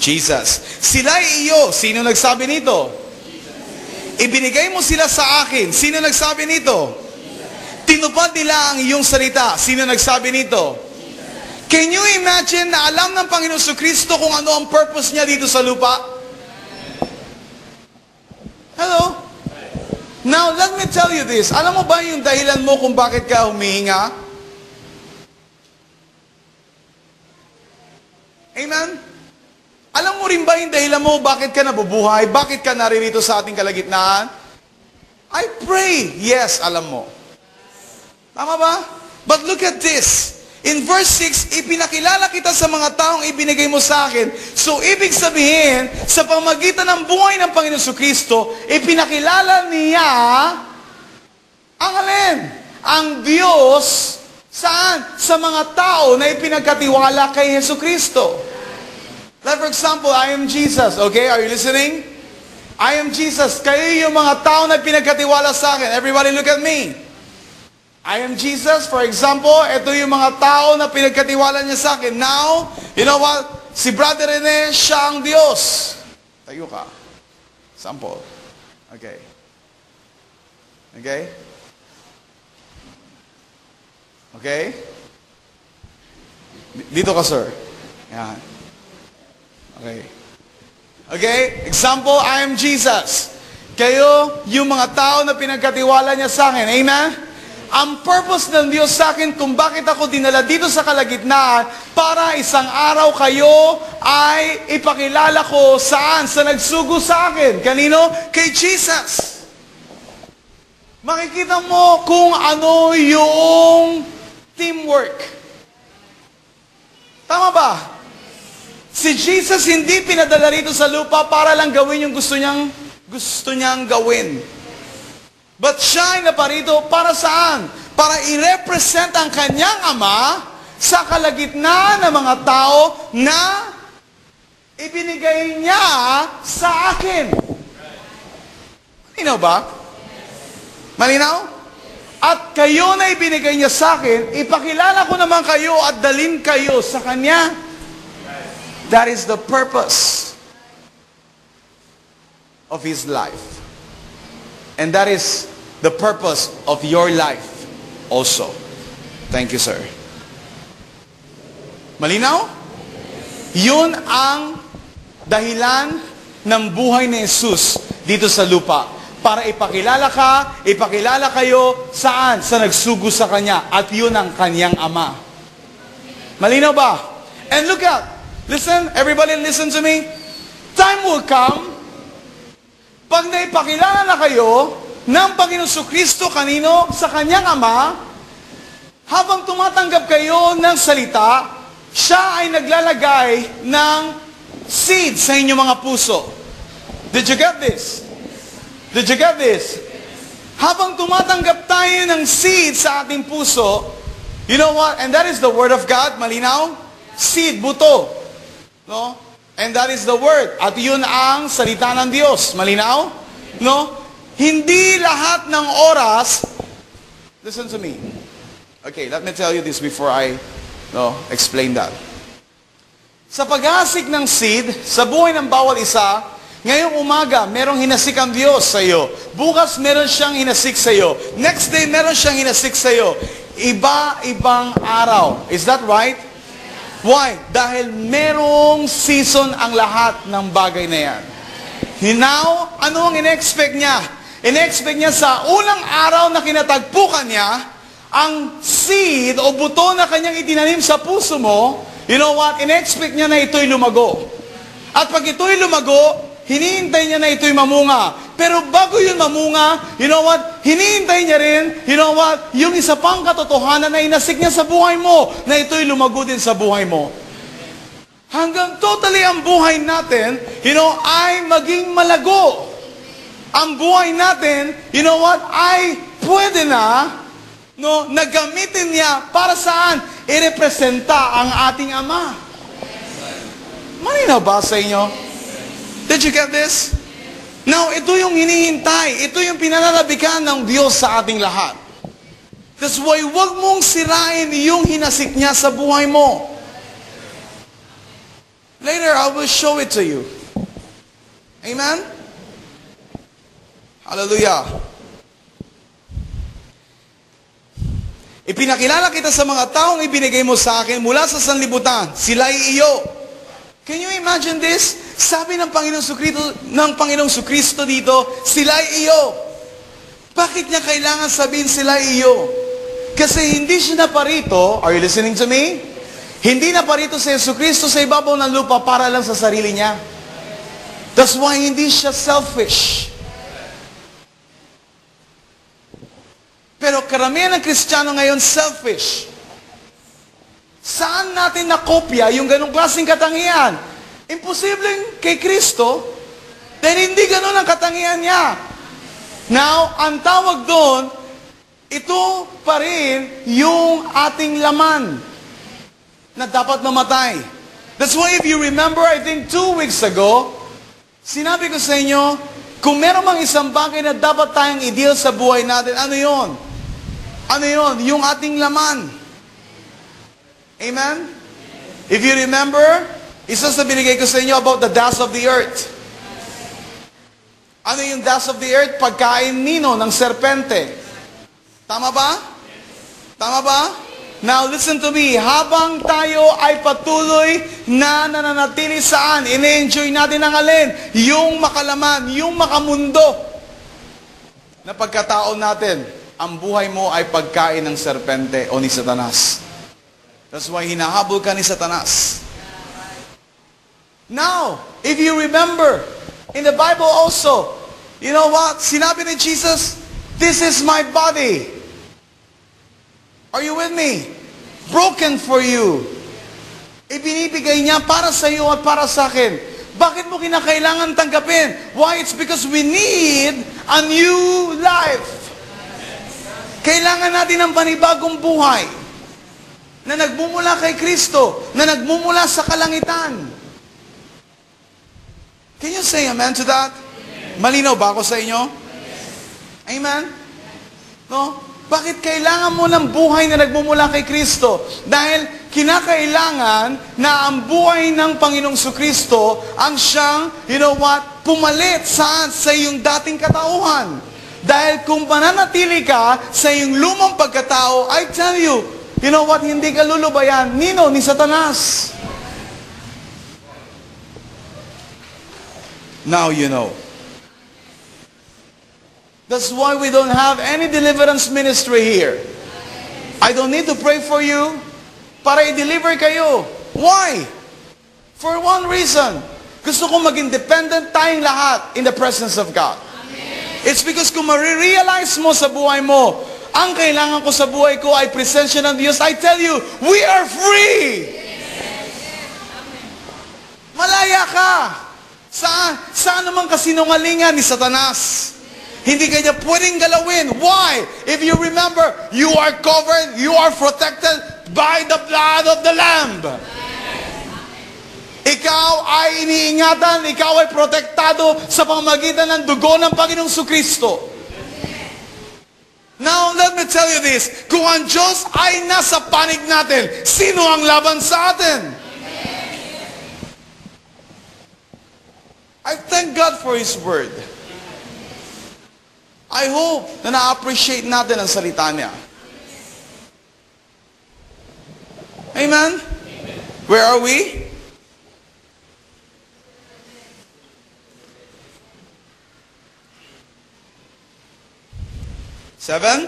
Jesus. Sila ay iyo. Sino nagsabi nito? Ibinigay mo sila sa akin. Sino nagsabi nito? Tinupad nila ang iyong salita. Sino nagsabi nito? Can you imagine na alam ng Panginoon Kristo kung ano ang purpose niya dito sa lupa? Hello? Now, let me tell you this. Alam mo ba yung dahilan mo kung bakit ka humihinga? Amen? Alam mo rin ba yung dahilan mo bakit ka nabubuhay? Bakit ka naririto sa ating kalagitnaan? I pray. Yes, alam mo. Tama ba? But look at this. In verse 6, ipinakilala kita sa mga taong ibinigay mo sa akin. So, ibig sabihin, sa pamagitan ng buhay ng Panginoon Kristo, ipinakilala niya ang alin? Ang Diyos. Saan? Sa mga tao na ipinagkatiwala kay Yesu Kristo. Like for example, I am Jesus. Okay, are you listening? I am Jesus. Kayo yung mga tao na ipinagkatiwala sa akin. Everybody look at me. I am Jesus. For example, ito yung mga tao na pinagkatiwala niya sa akin. Now, you know what? Si Brother Rene, siya ang Diyos. Tayo ka. Sample. Okay. Okay? Okay? Dito ka, sir. Yan. Okay. Okay? Example, I am Jesus. Kayo, yung mga tao na pinagkatiwala niya sa akin. Amen? Ang purpose ng Diyos sa akin kung bakit ako dinala dito sa kalagitnaan para isang araw kayo ay ipakilala ko saan? Sa nagsugo sa akin. Kanino? Kay Jesus. Makikita mo kung ano yung teamwork. Tama ba? Si Jesus hindi pinadala rito sa lupa para lang gawin yung gusto niyang gawin. But siya ay naparito para saan? Para i-represent ang kanyang Ama sa kalagitnaan ng mga tao na ibinigay niya sa akin. Malinaw ba? Malinaw? At kayo na ibinigay niya sa akin, ipakilala ko naman kayo at dalhin kayo sa Kanya. That is the purpose of His life. And that is the purpose of your life also. Thank you, sir. Malinaw? Yun ang dahilan ng buhay ni Jesus dito sa lupa. Para ipakilala ka, ipakilala kayo saan? Sa nagsugo sa Kanya. At yun ang Kanyang Ama. Malinaw ba? And look at, listen, everybody listen to me. Time will come, pag naipakilala na kayo ng Panginoon Kristo kanino? Sa Kanyang Ama, habang tumatanggap kayo ng salita, siya ay naglalagay ng seed sa inyong mga puso. Did you get this? Did you get this? Habang tumatanggap tayo ng seed sa ating puso, you know what? And that is the Word of God. Malinaw? Seed, buto. No? And that is the Word. At yun ang salita ng Diyos. Malinaw? No? Hindi lahat ng oras, listen to me. Okay, let me tell you this before I explain that. Sa paghasik ng seed, sa buhay ng bawat isa, ngayong umaga, merong hinasik ang Diyos sa iyo. Bukas, meron siyang hinasik sa iyo. Next day, meron siyang hinasik sa iyo. Iba-ibang araw. Is that right? Why? Dahil merong season ang lahat ng bagay na yan. Now, ano ang in-expect niya? In-expect niya sa unang araw na kinatagpukan niya, ang seed o buto na kanyang itinanim sa puso mo, you know what? In-expect niya na ito'y lumago. At pag ito'y lumago, hinihintay niya na ito'y mamunga. Pero bago yun mamunga, you know what? Hinihintay niya rin, you know what? Yung isa pang katotohanan na inasik niya sa buhay mo, na ito'y lumago din sa buhay mo. Hanggang totally ang buhay natin, you know, ay maging malago. Ang buhay natin, you know what? Ay pwede na, no, nagamitin niya para saan? I-representa ang ating Ama. Malinaw ba sa inyo? Did you get this? Now, ito yung hinihintay. Ito yung pinananabikan ng Diyos sa ating lahat. That's why huwag mong sirain yung hinasik niya sa buhay mo. Later, I will show it to you. Amen? Hallelujah. Ipinakilala kita sa mga taong ibinigay mo sa akin mula sa sanlibutan. Sila'y iyo. Can you imagine this? Sabi ng Panginoong Kristo dito, sila'y iyo. Bakit niya kailangan sabihin sila'y iyo? Kasi hindi siya naparito, are you listening to me? Hindi naparito si Yesu Kristo sa ibabaw ng lupa para lang sa sarili niya. That's why hindi siya selfish. Pero karamihan ng Kristiyano ngayon selfish. Saan natin nakopya yung ganong klaseng katangian? Imposibleng kay Kristo, dahil hindi ganon ang katangian niya. Now, ang tawag doon, ito pa rin yung ating laman na dapat mamatay. That's why if you remember, I think 2 weeks ago, sinabi ko sa inyo, kung meron mang isang bagay na dapat tayong i-deal sa buhay natin, ano yon? Ano yon? Yung ating laman. Amen? If you remember, isa sa binigay ko sa inyo about the dust of the earth. Ano yung dust of the earth? Pagkain nino ng serpente. Tama ba? Tama ba? Now listen to me. Habang tayo ay patuloy na nananatili saan? Ine-enjoy natin ang alin? Yung makalaman, yung makamundo na pagkatao natin. Ang buhay mo ay pagkain ng serpente o ni Satanas. That's why hinahabol ka ni Satanas. Now, if you remember, in the Bible also, you know what? Sinabi ni Jesus, this is my body. Are you with me? Broken for you. Ibinibigay niya para sa iyo at para sa akin. Bakit mo kinakailangan tanggapin? Why? It's because we need a new life. Kailangan natin ng panibagong buhay na nagmumula kay Kristo, na nagmumula sa kalangitan. Can you say amen to that? Amen. Malinaw ba ako sa inyo? Yes. Amen? No? Bakit kailangan mo ng buhay na nagmumula kay Kristo? Dahil kinakailangan na ang buhay ng Panginoong Kristo ang siyang, you know what, pumalit sa iyong dating katauhan. Dahil kung mananatili ka sa iyong lumang pagkatao, I tell you, you know what, hindi ka lulubayan. Nino? Ni Satanas. Now you know. That's why we don't have any deliverance ministry here. I don't need to pray for you para i-deliver kayo. Why? For one reason. Gusto ko maging dependent tayong lahat in the presence of God. It's because kung ma-realize mo sa buhay mo, ang kailangan ko sa buhay ko ay presensya ng Diyos, I tell you, we are free! Malaya ka! Saan naman kasinungalingan ni Satanas? Hindi ka niya pwedeng galawin. Why? If you remember, you are covered, you are protected by the blood of the Lamb. Ikaw ay iniingatan, ikaw ay protektado sa pamamagitan ng dugo ng Panginoong Kristo. Now, let me tell you this. Kung ang Diyos ay nasa panig natin, sino ang laban sa atin? I thank God for His Word. I hope na na-appreciate natin ang salita niya. Amen? Where are we? Seven?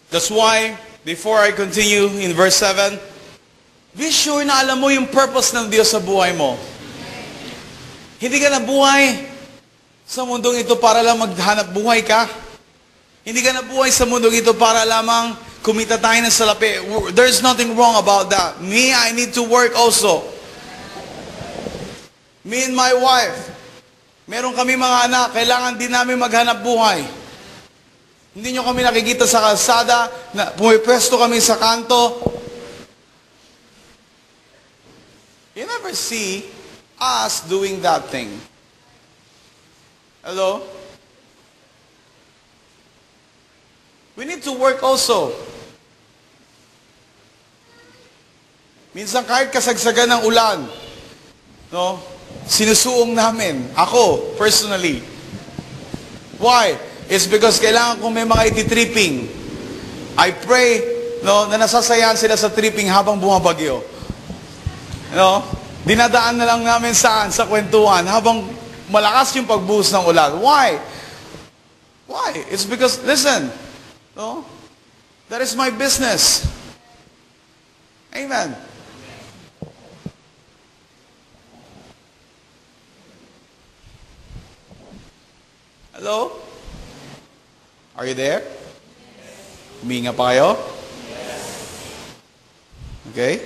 That's why, before I continue in verse 7, be sure na alam mo yung purpose ng Diyos sa buhay mo. Hindi ka nabuhay sa mundong ito para lang maghanap buhay ka. Hindi ka nabuhay sa mundong ito para lamang kumita tayo ng salapi. There's nothing wrong about that. Me, I need to work also. Me and my wife, meron kami mga anak, kailangan din namin maghanap buhay. Hindi nyo kami nakikita sa kalsada, na pumipwesto kami sa kanto. You never see us doing that thing. Hello? We need to work also. Minsan kahit kasagsagan ng ulan, no, sinusuong namin, ako, personally. Why? It's because kailangan kong may mga iti-tripping. I pray, no, na nasasayahan sila sa tripping habang bumabagyo. No? Dinadaan na lang namin saan? Sa kwentuhan habang malakas yung pagbuhos ng ulan. Why? Why? It's because, listen, no? That is my business. Amen. Hello? Are you there? Huminga pa kayo? Okay?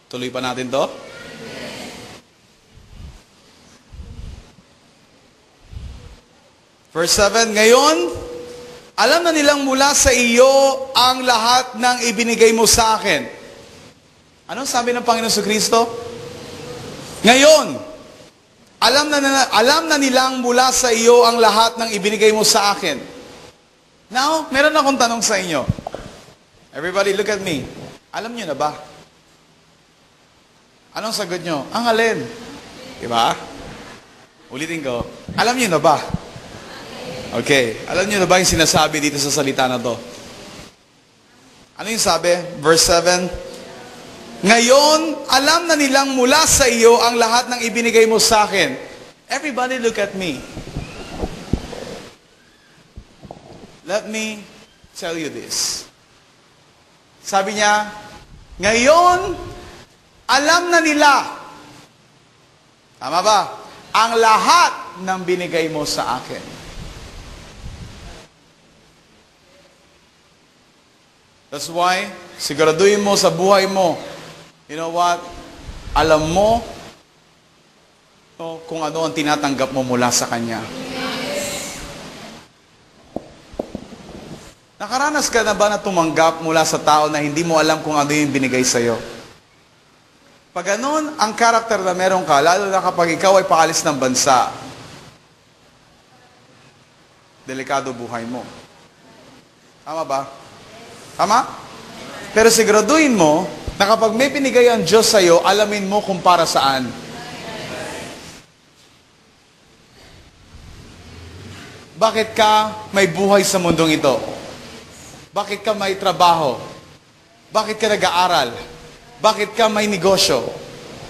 Tuloy pa natin to? Verse 7, ngayon, alam na nilang mula sa iyo ang lahat ng ibinigay mo sa akin. Anong sabi ng Panginoon Kristo? Ngayon, alam na nilang mula sa iyo ang lahat ng ibinigay mo sa akin. Now, meron akong tanong sa inyo. Everybody, look at me. Alam niyo na ba? Anong sagot nyo? Ang alin? Diba? Ulitin ko. Alam niyo na ba? Okay. Alam niyo na ba yung sinasabi dito sa salita na to? Ano yung sabi? Verse 7. Ngayon, alam na nilang mula sa iyo ang lahat ng ibinigay mo sa akin. Everybody look at me. Let me tell you this. Sabi niya, ngayon, alam na nila. Tama ba? Ang lahat ng binigay mo sa akin. That's why, siguraduhin mo sa buhay mo, you know what? Alam mo kung ano ang tinatanggap mo mula sa Kanya. Nakaranas ka na ba na tumanggap mula sa tao na hindi mo alam kung ano yung binigay sa'yo? Pag ganun, ang karakter na meron ka, lalo na kapag ikaw ay paalis ng bansa, delikado buhay mo. Tama ba? Tama? Pero siguraduhin mo, na kapag may binigay ang Diyos sa'yo, alamin mo kung para saan. Bakit ka may buhay sa mundong ito? Bakit ka may trabaho? Bakit ka nag-aaral? Bakit ka may negosyo?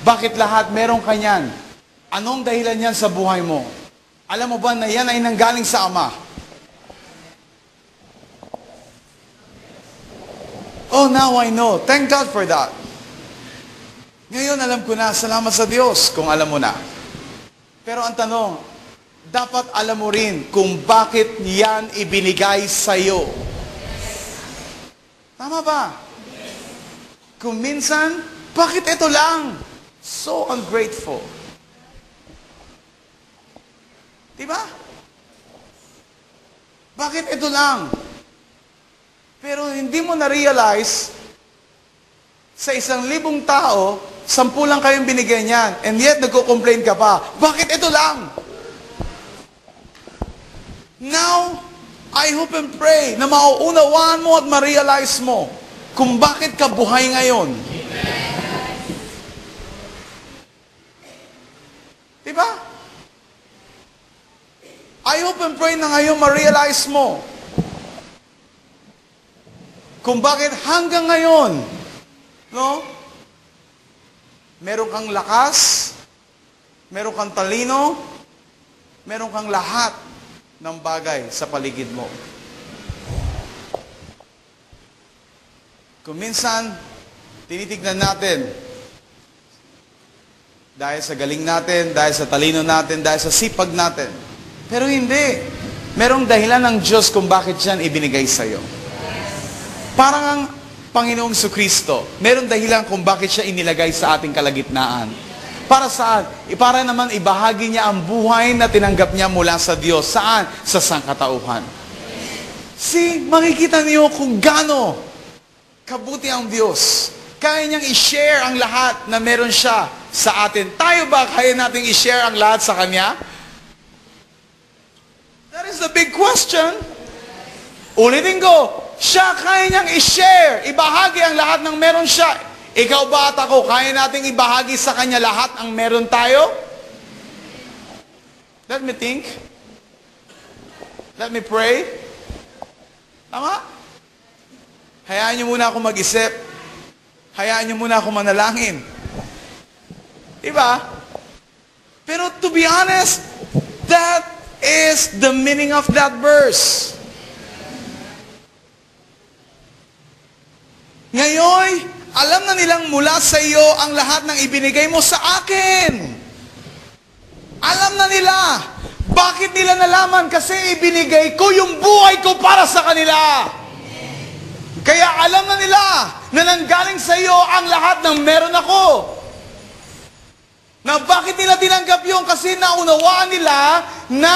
Bakit lahat meron ka niyan? Anong dahilan niyan sa buhay mo? Alam mo ba na yan ay nanggaling sa Ama? Oh, now I know. Thank God for that. Ngayon alam ko na, salamat sa Diyos kung alam mo na. Pero ang tanong, dapat alam mo rin kung bakit yan ibinigay sa'yo. Tama ba? Kung minsan, bakit ito lang? So ungrateful. Diba? Bakit ito lang? Pero hindi mo na-realize, sa 1,000 tao, 10 lang kayong binigyan niyan. And yet, nagko-complain ka pa. Bakit ito lang? Now, I hope and pray na mauunawaan mo at ma-realize mo kung bakit ka buhay ngayon. Diba? I hope and pray na ngayon ma-realize mo kung bakit hanggang ngayon, no? Meron kang lakas, meron kang talino, meron kang lahat ng bagay sa paligid mo. Kung minsan, tinitignan natin, dahil sa galing natin, dahil sa talino natin, dahil sa sipag natin. Pero hindi. Merong dahilan ng Diyos kung bakit yan ibinigay sa'yo. Parang ang Panginoong Kristo, merong dahilan kung bakit siya inilagay sa ating kalagitnaan. Para saan? Para naman ibahagi niya ang buhay na tinanggap niya mula sa Diyos. Saan? Sa sangkatauhan. Makikita niyo kung gaano kabuti ang Diyos. Kaya niyang i-share ang lahat na meron siya sa atin. Tayo ba kaya nating i-share ang lahat sa Kanya? That is the big question. Ulitin ko, siya kaya niyang i-share, ibahagi ang lahat ng meron siya. Ikaw ba at ako, kaya nating ibahagi sa Kanya lahat ang meron tayo? Let me think. Let me pray. Tama? Hayaan niyo muna ako mag-isip. Hayaan niyo muna ako manalangin. Diba? Pero to be honest, that is the meaning of that verse. Ngayon, alam na nilang mula sa iyo ang lahat ng ibinigay mo sa akin. Alam na nila. Bakit nila nalaman? Kasi ibinigay ko yung buhay ko para sa kanila. Kaya alam na nila na nanggaling sa iyo ang lahat ng meron ako. Na bakit nila tinanggap yun? Kasi naunawaan nila na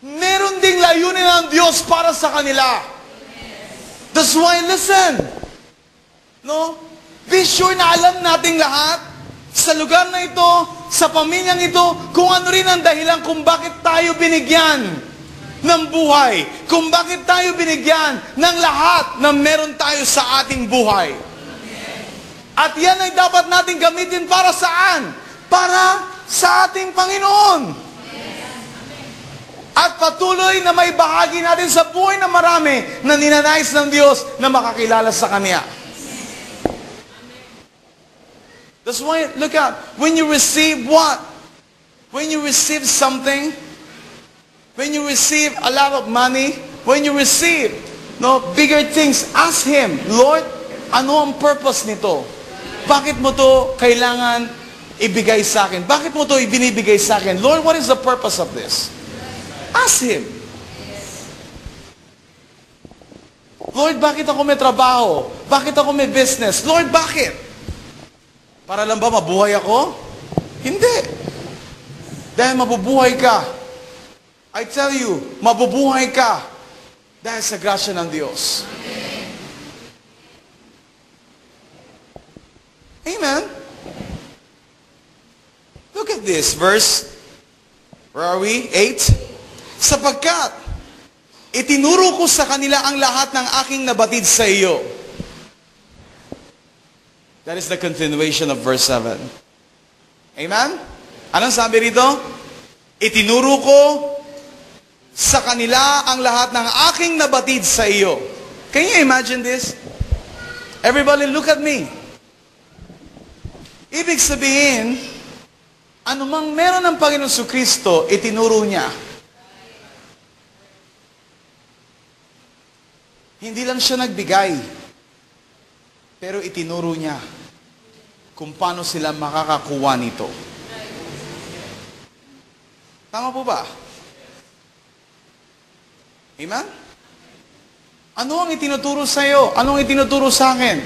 meron ding layunin ng Diyos para sa kanila. That's why, listen. No? Be sure na alam nating lahat sa lugar na ito, sa pamilyang ito, kung ano rin ang dahilan kung bakit tayo binigyan ng buhay. Kung bakit tayo binigyan ng lahat na meron tayo sa ating buhay. At yan ay dapat natin gamitin para saan? Para sa ating Panginoon. At patuloy na may bahagi natin sa buhay na marami na ninanais ng Diyos na makakilala sa Kanya. That's why, look at, when you receive what? When you receive something, when you receive a lot of money, when you receive bigger things, ask Him, Lord, ano ang purpose nito? Bakit mo to kailangan ibigay sa akin? Bakit mo to ibinibigay sa akin? Lord, what is the purpose of this? Ask Him. Lord, bakit ako may trabaho? Bakit ako may business? Lord, bakit? Para lang ba mabuhay ako? Hindi. Dahil mabubuhay ka. I tell you, mabubuhay ka dahil sa grasya ng Diyos. Amen? Look at this verse. Where are we? 8. Sapagkat itinuro ko sa kanila ang lahat ng aking nabatid sa iyo. That is the continuation of verse 7. Amen? Anong sabi rito? Itinuro ko sa kanila ang lahat ng aking nabatid sa iyo. Can you imagine this? Everybody look at me. Ibig sabihin, anumang meron ng Panginoon Jesucristo, itinuro niya. Hindi lang siya nagbigay, pero itinuro niya kung paano sila makakakuha nito. Tama po ba? Amen? Ano ang itinuturo sa iyo? Ano ang itinuturo sa akin?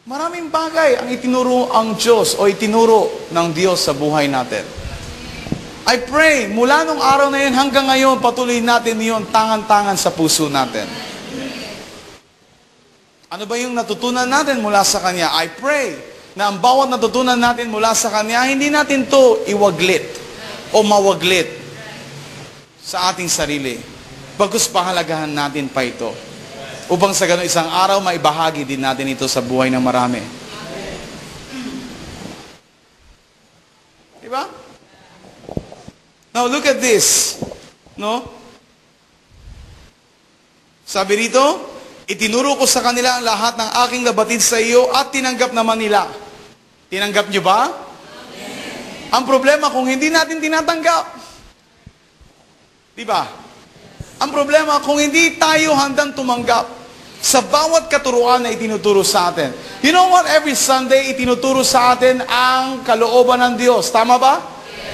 Maraming bagay ang itinuro ang Diyos o itinuro ng Diyos sa buhay natin. I pray, mula nung araw na yun hanggang ngayon, patuloy natin yun tangan-tangan sa puso natin. Ano ba yung natutunan natin mula sa Kanya? I pray na ang bawat natutunan natin mula sa Kanya, hindi natin to iwaglit o mawaglit sa ating sarili. Bagkus pahalagahan natin pa ito. Upang sa ganun isang araw, maibahagi din natin ito sa buhay ng marami. Diba? Now, look at this. No? Sabi rito, itinuro ko sa kanila ang lahat ng aking nabatid sa iyo at tinanggap naman nila. Tinanggap niyo ba? Amen. Ang problema kung hindi natin tinatanggap. Diba? Ang problema kung hindi tayo handang tumanggap sa bawat katuruan na itinuturo sa atin. You know what? Every Sunday, itinuturo sa atin ang kalooban ng Diyos. Tama ba?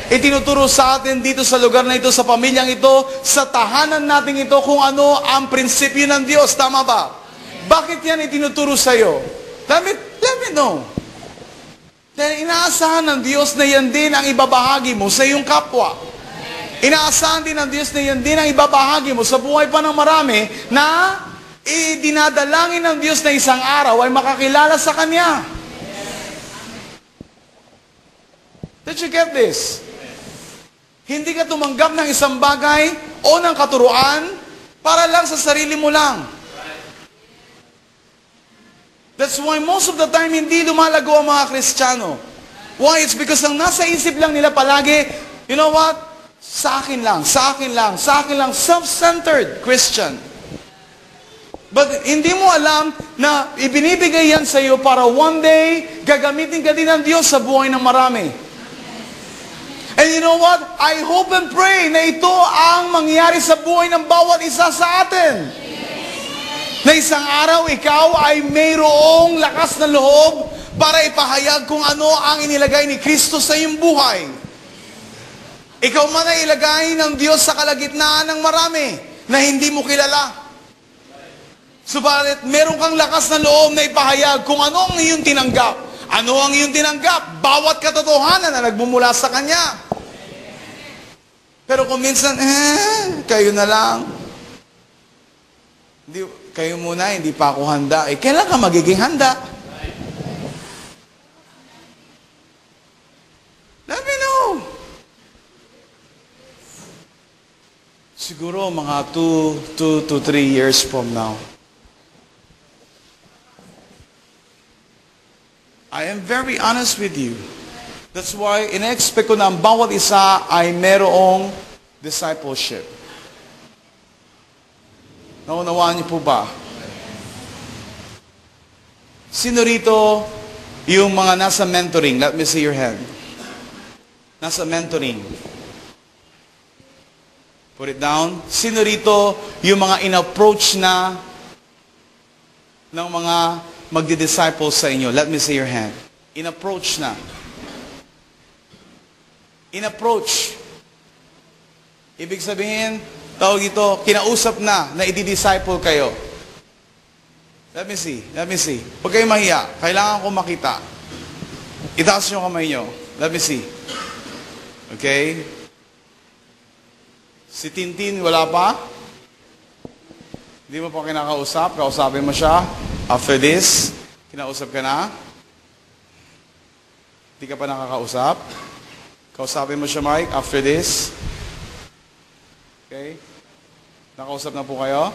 Itinuturo sa atin dito sa lugar na ito, sa pamilyang ito, sa tahanan natin ito, kung ano ang prinsipyo ng Diyos. Tama ba? Bakit yan itinuturo sa iyo? Let me know. Dahil inaasahan ng Diyos na yan din ang ibabahagi mo sa iyong kapwa. Inaasahan din ng Diyos na yan din ang ibabahagi mo sa buhay pa ng marami na dinadalangin ng Diyos na isang araw ay makakilala sa Kanya. Did you get this? Hindi ka tumanggap ng isang bagay o ng katuruan para lang sa sarili mo lang. That's why most of the time, hindi lumalago ang mga Kristiyano. Why? It's because ang nasa isip lang nila palagi, you know what? Sa akin lang, sa akin lang, sa akin lang. Self-centered Christian. But hindi mo alam na ibinibigay yan sa iyo para one day, gagamitin ka din ng Diyos sa buhay ng marami. And you know what? I hope and pray na ito ang mangyari sa buhay ng bawat isa sa atin. Na isang araw, ikaw ay mayroong lakas na loob para ipahayag kung ano ang inilagay ni Kristo sa iyong buhay. Ikaw man ay ilagay ng Diyos sa kalagitnaan ng marami na hindi mo kilala. Subalit, meron kang lakas na loob na ipahayag kung ano ang iyong tinanggap. Ano ang iyong tinanggap? Bawat katotohanan na nagmumula sa Kanya. Pero kung minsan, kayo na lang. Kayo muna, hindi pa ako handa. Kailan ka magiging handa? Let me know. Siguro mga 2 to 3 years from now. I am very honest with you. That's why ina-expect ko na ang bawat isa ay merong discipleship. Naunawaan niyo po ba? Sino rito yung mga nasa mentoring? Let me see your hand. Nasa mentoring. Put it down. Sino rito yung mga in-approach na ng mga magdi-disciples sa inyo? Let me see your hand. In-approach na. In-approach. Ibig sabihin, tawag ito, kinausap na i-disciple kayo. Let me see. Huwag kayo mahiya. Kailangan ko makita. Itaas yung kamay nyo. Let me see. Okay? Si Tintin, wala pa? Hindi mo pa kinakausap? Kausapin mo siya? After this, kinausap ka na? Hindi ka pa nakakausap? Kausapin mo siya, Mike, after this? Okay? Nakausap na po kayo?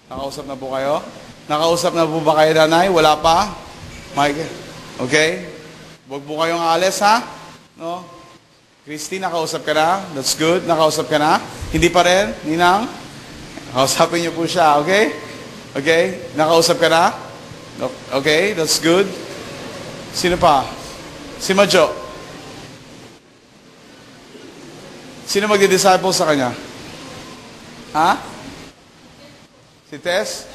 Nakausap na po kayo? Nakausap na po ba kayo, nanay? Wala pa? Mike? Okay? Huwag po kayong alis, ha? No? Christy, nakausap ka na? That's good. Nakausap ka na? Hindi pa rin? Ninang? Nakausapin niyo po siya, okay? Okay? Nakausap ka na? Okay? That's good. Sino pa? Si Majo. Sino magdi-disciple sa kanya? Ha? Si Tess?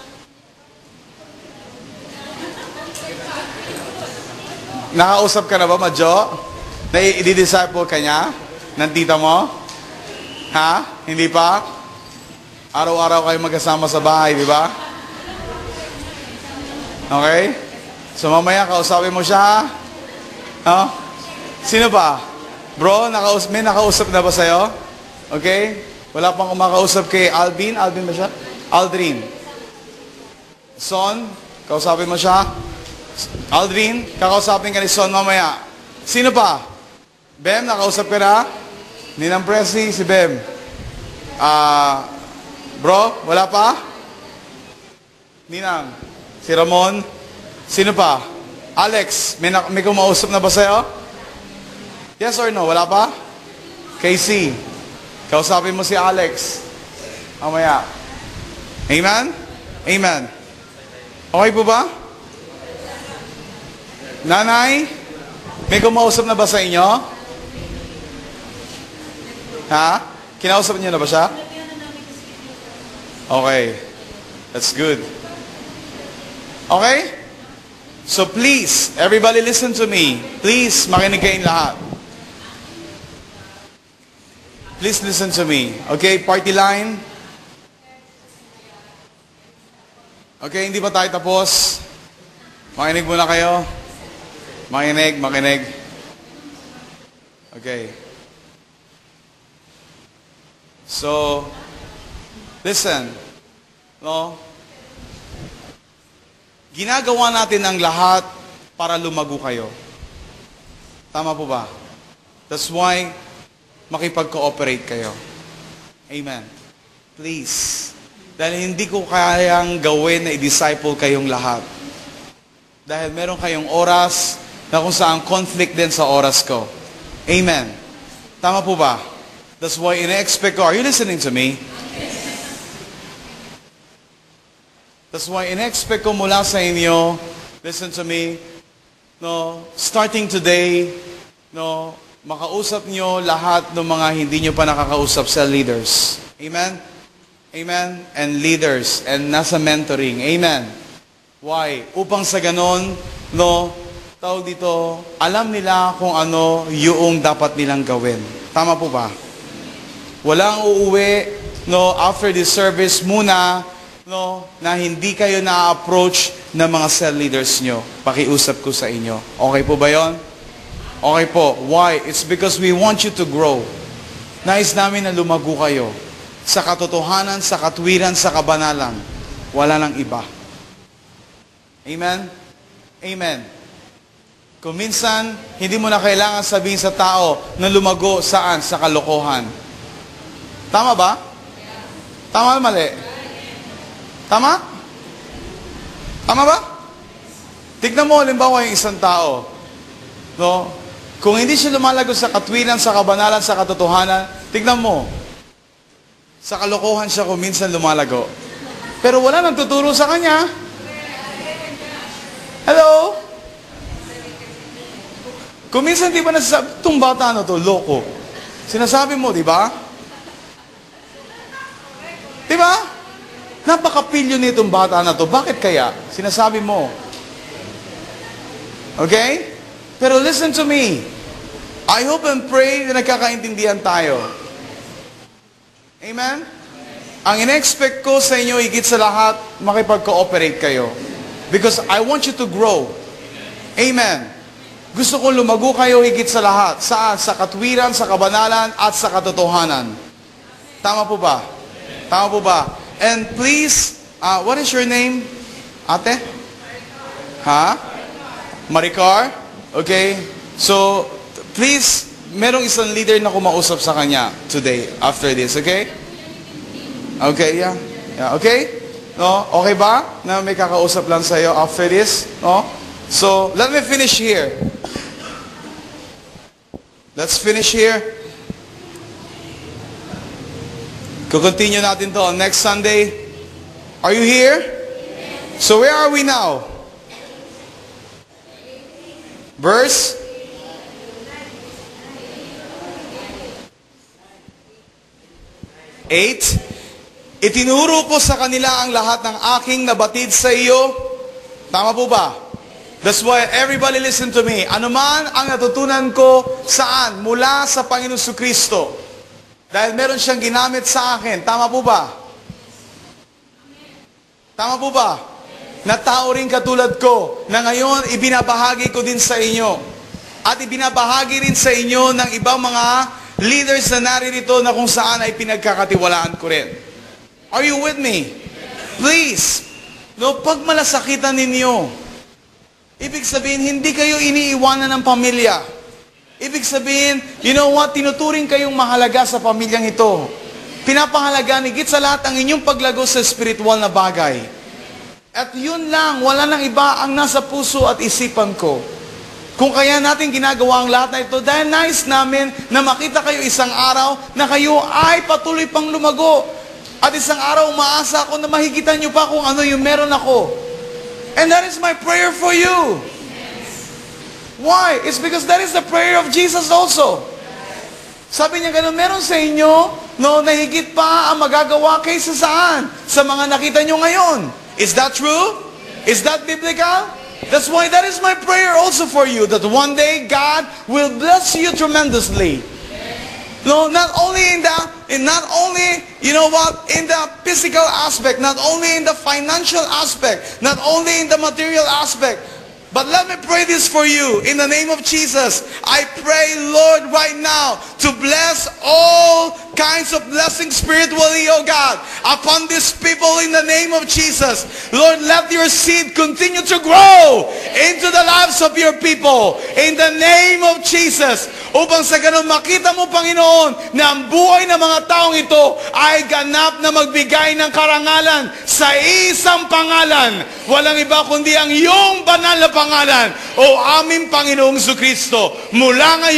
Nakausap ka na ba, Majo? Na i-disciple ka niya? Ng tita mo? Ha? Hindi pa? Araw-araw kayo magkasama sa bahay, di ba? Okay? So mamaya, kausapin mo siya, ha? Sino pa? Bro, may nakausap na ba sa'yo? Okay? Wala pang kumakausap kay Alvin? Alvin ba siya? Aldrin. Son, kausapin mo siya? Aldrin, kakausapin ka ni Son mamaya. Sino pa? Bem, nakausap ka na? Ninang Presi, si Bem. Bro, wala pa? Ninang. Si Ramon. Sino pa? Alex, may kumausap na ba sa'yo? Yes or no? Wala pa? Casey, kausapin mo si Alex. Mamaya. Amen? Amen. Okay po ba? Nanay, may kumausap na ba sa inyo? Ha? Kinausap niyo na ba siya? Okay. That's good. Okay? So please, everybody listen to me. Please, makinig kayong lahat. Please listen to me. Okay, party line. Okay, hindi pa tayo tapos. Makinig muna kayo. Makinig. Okay. So, listen. No? Ginagawa natin ang lahat para lumago kayo. Tama po ba? That's why makipag-cooperate kayo. Amen. Please. Dahil hindi ko kayang gawin na i-disciple kayong lahat. Dahil meron kayong oras na kung saan conflict din sa oras ko. Amen. Tama po ba? That's why ina-expect ko. Are you listening to me? That's why ina-expect ko mula sa inyo, listen to me, no, starting today, no, makausap nyo lahat ng mga hindi nyo pa nakakausap sa leaders. Amen? Amen? And leaders. And nasa mentoring. Amen? Why? Upang sa ganon, no, tawag dito, alam nila kung ano yung dapat nilang gawin. Tama po ba? Walang uuwi, no, after this service muna, no, na hindi kayo na-approach ng mga cell leaders nyo. Pakiusap ko sa inyo. Okay po ba yon? Okay po. Why? It's because we want you to grow. Nais namin na lumago kayo sa katotohanan, sa katwiran, sa kabanalan. Wala nang iba. Amen? Amen. Kung minsan, hindi mo na kailangan sabihin sa tao na lumago saan? Sa kalokohan. Tama ba? Tama o mali? Tama? Tama ba? Tignan mo, halimbawa yung isang tao. No? Kung hindi siya lumalago sa katwiran, sa kabanalan, sa katotohanan, tignan mo. Sa kalokohan siya kung minsan lumalago. Pero wala nang tuturo sa kanya. Hello? Kung minsan di ba nasasabi, itong bata na to, loko. Sinasabi mo, di ba? Di ba? Napakapilyo nitong bata na to. Bakit kaya? Sinasabi mo. Okay? Pero listen to me. I hope and pray na nagkakaintindihan tayo. Amen? Ang ina-expect ko sa inyo, higit sa lahat, makipag-cooperate kayo. Because I want you to grow. Amen. Gusto kong lumago kayo higit sa lahat. Saan? Sa katwiran, sa kabanalan, at sa katotohanan. Tama po ba? Tama po ba? And please, what is your name? Ate? Ha? Maricar? Okay. So, please, merong isang leader na kumausap sa kanya today, after this, okay? Okay, yeah. Yeah, okay? No? Okay ba? Na may kakausap lang sa'yo after this? No? So, let me finish here. Let's finish here. Continue natin to on next Sunday. Are you here? So, where are we now? Verse 8. Itinuro ko sa kanila ang lahat ng aking nabatid sa iyo. Tama po ba? That's why everybody listen to me. Ano man ang natutunan ko saan? Mula sa Panginoon Jesucristo. Dahil meron siyang ginamit sa akin. Tama po ba? Tama po ba? Na tao rin katulad ko, na ngayon ibinabahagi ko din sa inyo. At ibinabahagi rin sa inyo ng ibang mga leaders na naririto na kung saan ay pinagkakatiwalaan ko rin. Are you with me? Please, no, pag malasakitan ninyo, ibig sabihin, hindi kayo iniiwanan ng pamilya. Ibig sabihin, you know what, tinuturing kayong mahalaga sa pamilyang ito. Pinapahalaga, higit sa lahat, ang inyong paglago sa spiritual na bagay. At yun lang, wala nang iba ang nasa puso at isipan ko. Kung kaya natin ginagawa ang lahat na ito, dahil nais namin na makita kayo isang araw na kayo ay patuloy pang lumago. At isang araw, umaasa ako na mahigitan nyo pa kung ano yung meron ako. And that is my prayer for you. Why? It's because that is the prayer of Jesus also. Sabi niya ganun, meron sa inyo, no, na higit pa ang magagawa kaysa saan? Sa mga nakita nyo ngayon. Is that true? Is that biblical? That's why that is my prayer also for you, that one day God will bless you tremendously. No, not only in the physical aspect, not only in the financial aspect, not only in the material aspect, but let me pray this for you. In the name of Jesus, I pray, Lord, right now, to bless all kinds of blessings spiritually, O God, upon these people in the name of Jesus. Lord, let your seed continue to grow into the lives of your people in the name of Jesus. Upang sa ganun makita mo, Panginoon, na ang buhay ng mga taong ito ay ganap na magbigay ng karangalan sa isang pangalan. Walang iba kundi ang iyong banal na pangalan, o aming Panginoong Jesucristo. Mula ngayon,